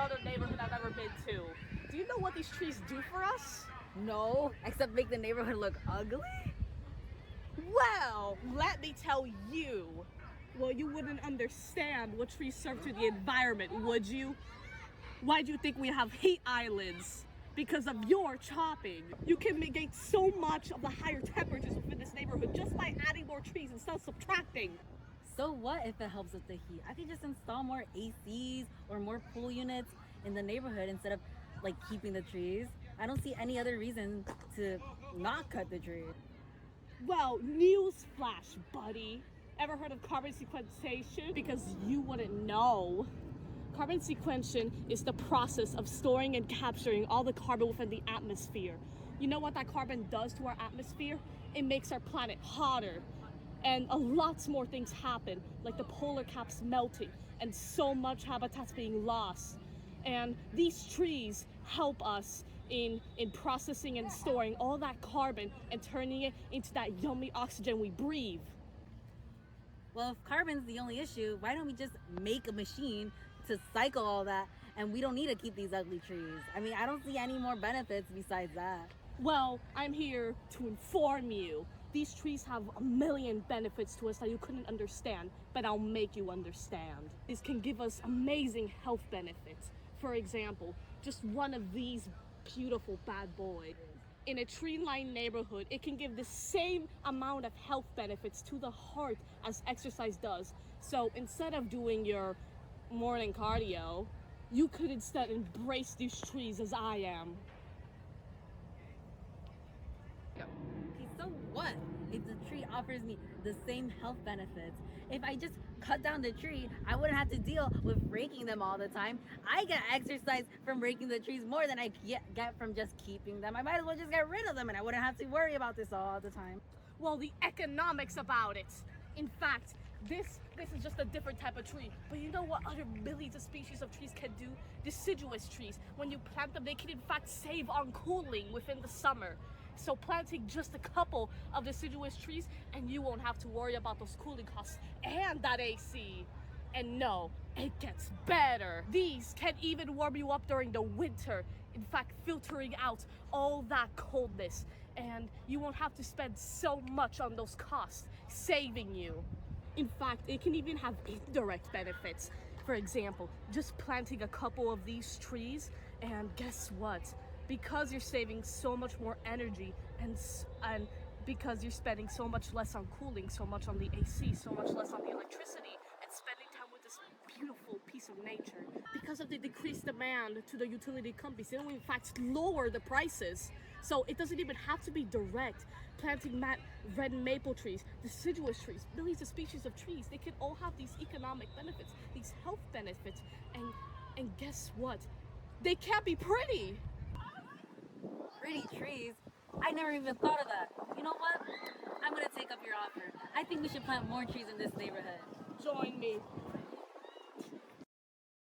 other neighborhood I've ever been to. Do you know what these trees do for us? No, except make the neighborhood look ugly? Well, let me tell you. Well, you wouldn't understand what trees serve to the environment, would you? Why do you think we have heat islands? Because of your chopping. You can mitigate so much of the higher temperatures within this neighborhood just by adding more trees instead of subtracting. So what if it helps with the heat? I could just install more ACs or more pool units in the neighborhood instead of like keeping the trees. I don't see any other reason to not cut the tree. Well, newsflash, buddy. Ever heard of carbon sequestration? Because you wouldn't know. Carbon sequestration is the process of storing and capturing all the carbon within the atmosphere. You know what that carbon does to our atmosphere? It makes our planet hotter. And a lot more things happen, like the polar caps melting and so much habitats being lost. And these trees help us in processing and storing all that carbon and turning it into that yummy oxygen we breathe. Well, if carbon's the only issue, why don't we just make a machine to cycle all that and we don't need to keep these ugly trees? I mean, I don't see any more benefits besides that. Well, I'm here to inform you. These trees have a million benefits to us that you couldn't understand, but I'll make you understand. These can give us amazing health benefits. For example, just one of these beautiful bad boys. In a tree-lined neighborhood, it can give the same amount of health benefits to the heart as exercise does. So instead of doing your morning cardio, you could instead embrace these trees as I am. Okay, so what if the tree offers me the same health benefits? If I just cut down the tree, I wouldn't have to deal with raking them all the time. I get exercise from raking the trees more than I get from just keeping them. I might as well just get rid of them and I wouldn't have to worry about this all the time. Well, the economics about it. In fact, this is just a different type of tree. But you know what other millions of species of trees can do? Deciduous trees. When you plant them, they can in fact save on cooling within the summer. So planting just a couple of deciduous trees and you won't have to worry about those cooling costs and that AC. And no, it gets better. These can even warm you up during the winter. In fact, filtering out all that coldness. And you won't have to spend so much on those costs, saving you. In fact, it can even have indirect benefits. For example, just planting a couple of these trees, and guess what? Because you're saving so much more energy and because you're spending so much less on cooling, so much on the AC, so much less on the electricity, and spending time with this beautiful piece of nature. Because of the decreased demand to the utility companies, they will in fact lower the prices. So it doesn't even have to be direct. Planting red maple trees, deciduous trees, millions of species of trees, they can all have these economic benefits, these health benefits, and guess what? They can't be pretty. Pretty trees? I never even thought of that. You know what? I'm gonna take up your offer. I think we should plant more trees in this neighborhood. Join me.